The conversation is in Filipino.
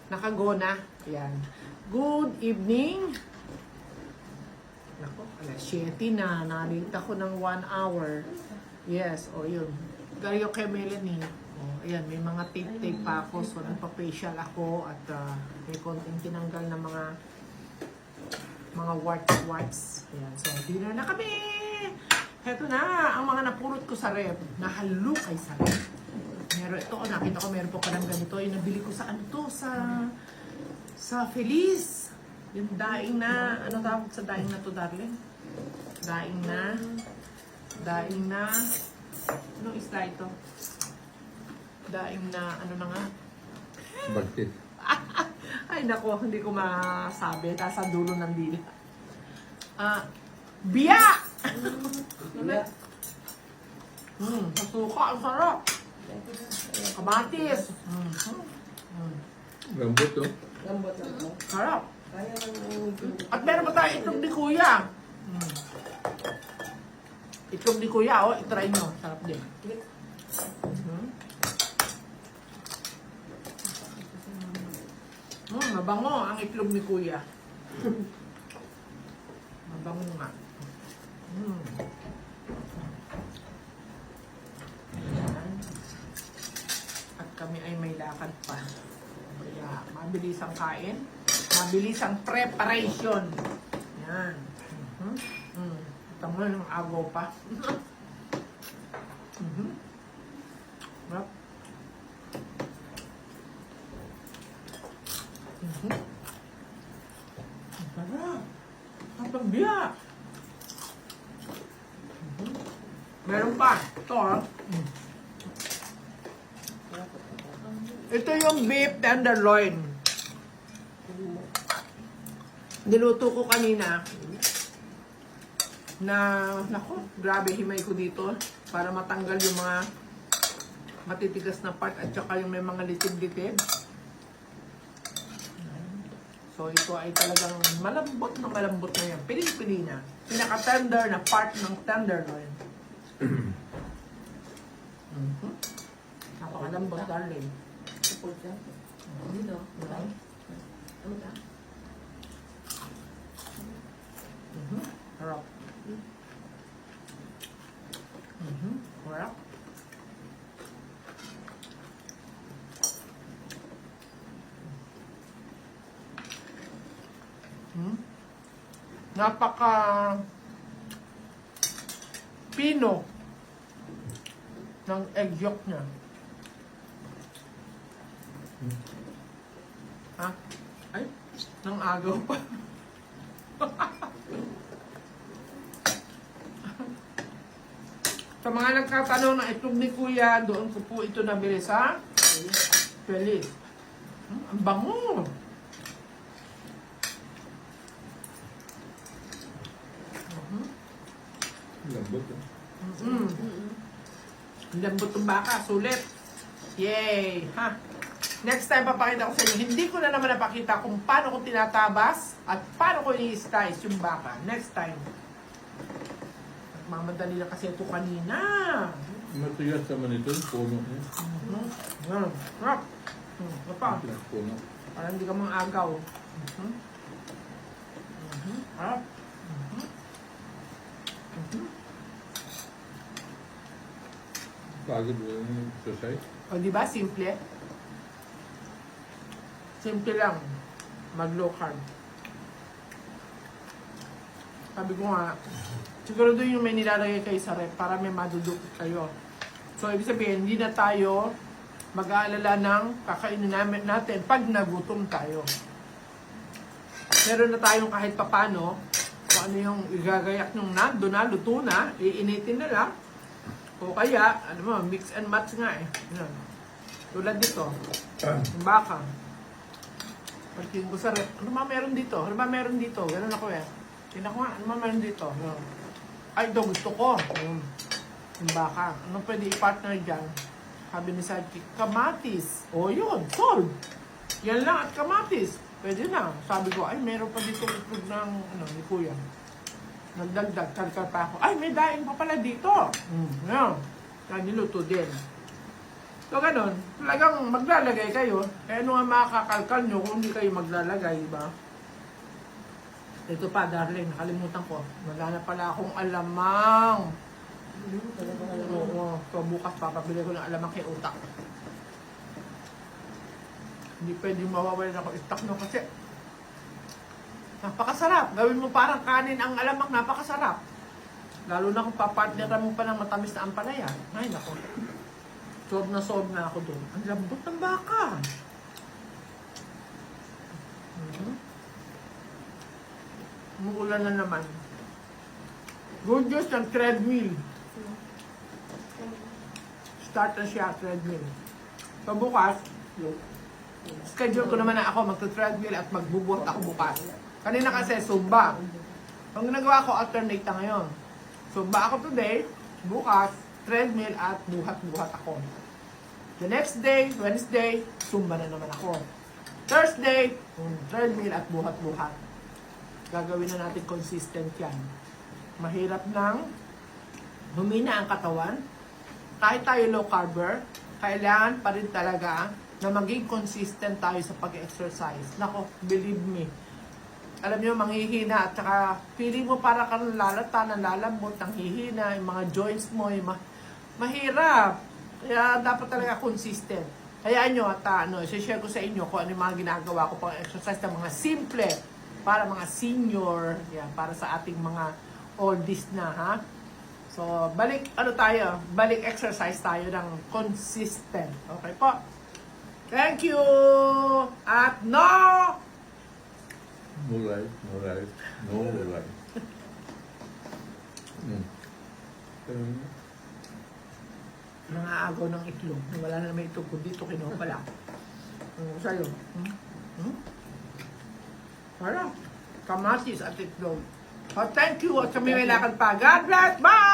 Nakago na. Ayan. Good evening. Nako, alas 7 na. Nalinta ko ng 1 hour. Yes, o yun. Gario kay Melanie. O, ayan, may mga tape-tape pa ako. So, nagpa-facial ako at may konting tinanggal na mga warts. Ayan, so, dinner na kami! Heto na, ang mga napulot ko sa rep. Nahalukay sa rep. Meron ito, nakita ko meron po parang ganito. Yung nabili ko sa ano to, sa Feliz. Yung daing na, ano tawag sa daing na to, darling? Daing na, anong isla ito? Daing na, ano na nga? Bagtit. Ay nako, hindi ko masabi. Nasa dulo ng dila. Biya! Masuka, ang sarap. Kamatis. Gambot, oh. Lambot lang po. Sarap. Kaya lang At meron pa tayo itlog ni Kuya. Itlog ni Kuya, oh. I-try nyo. Sarap din. Mabango ang itlog ni Kuya. Mabango nga. Ayan. At kami ay may lakad pa. Kaya mabilis ang kain. Mabilis ang preparation. Yan. Ito mo ng agaw pa. Sarap. Sarap. Ang biya. Meron pa. Ito, ha? Ito yung beef tenderloin. Niluto ko kanina na, nako, grabe himay ko dito para matanggal yung mga matitigas na part at saka yung may mga litid-litid. So ito ay talagang malambot na yan. Piling-pili na. Pinaka-tender na part ng tenderloin. Napakalambot, darling. support siya. Dito. Ano ka? Harap. Harap. Napaka pino ng egg yolk niya. Ha? Ay, nang agaw pa. Sa mga nagtatanong na itlog ni Kuya, doon ko po ito nabili sa Feliz. Ang bango! Lambot, oh. Ang lambot ng baka, sulit. Yay! Ha? Next time, papakita ko sa inyo. Hindi ko na naman napakita kung paano ko tinatabas at paano ko i-slice yung baka. Next time. Mamadali na kasi ito kanina. Matigas naman ito, puno niya. Rock. Ano pa? Puno. Para hindi ka mga agaw. Harap. Pagod mo yung exercise. O, di ba? Simple. Simple lang. Mag-low carb. Sabi ko nga, siguro doon yung may nilalagay kayo sa rep para may madudukot kayo. So, ibig sabihin, hindi na tayo mag-aalala ng kakainin natin pag nagutom tayo. Meron na tayong kahit papano, kung ano yung igagayak ng nando na, luto na, iinitin na lang. O kaya, ano mo, mix and match nga eh. Yan. Tulad dito, yung baka. Pagtingin ko sa rep, ano ba meron dito? Ano ba meron dito? Ganun ako eh. Tingnan ko nga, ano ba meron dito? Ay, ito gusto ko. Yung baka. Ano pwede i-partner dyan? Sabi ni Sidekick, kamatis. O yun, sold. Yan lang at kamatis. Pwede na. Sabi ko, ay, meron pa dito itlog ng, ano, ni Kuya. Nagdagdag, kalkal pa ako. Ay, may daing pa pala dito. Yan. Yan, niluto din. So, ganun. Talagang maglalagay kayo. Eh, ano nga makakakalkal nyo kung hindi kayo maglalagay, ba? Ito pa, darling, nakalimutan ko. Wala na pala akong alamang. Talaga ka naman. Oo. So, bukas papabili ko ng alamang kay utak. Hindi pwedeng mawawalan ako stock no kasi napakasarap. Gawin mo parang kanin ang alamang, napakasarap. Lalo na kung papartneran mo pa ng matamis na ampalaya. Ay, nako. Sob na ako doon. Ang lambot ng baka. Umuulan na naman. Good news ng treadmill. Start na siya, treadmill. So bukas, schedule ko naman na ako magta-treadmill at magbubuhat ako bukas. Kanina kasi Zumba. Ang ginagawa ko, alternate na ngayon. Zumba ako today, bukas, treadmill at buhat-buhat ako. The next day, Wednesday, Zumba na naman ako. Thursday, treadmill at buhat-buhat. Gagawin na natin consistent yan. Mahirap nang humina ang katawan. Kahit tayo low carber, kailangan pa rin talaga na maging consistent tayo sa pag-exercise. Nako, believe me. Alam nyo, manghihina at saka feeling mo para kang lalata, nalalambot, ang hihina, yung mga joints mo, yung mahirap. Kaya dapat talaga consistent. Hayaan nyo at share ko sa inyo kung ano yung mga ginagawa ko pang exercise na mga simple para mga senior, yan, para sa ating mga oldies na, ha? So, balik exercise tayo ng consistent. Okay po? Thank you! At no! No life, no life, no life. Mga agaw ng itlog. Wala na naman itlog ko dito, kinuha pala. Sa'yo. Para, kamatis at itlog. Oh, thank you. At kami may lakad pa. God bless. Bye!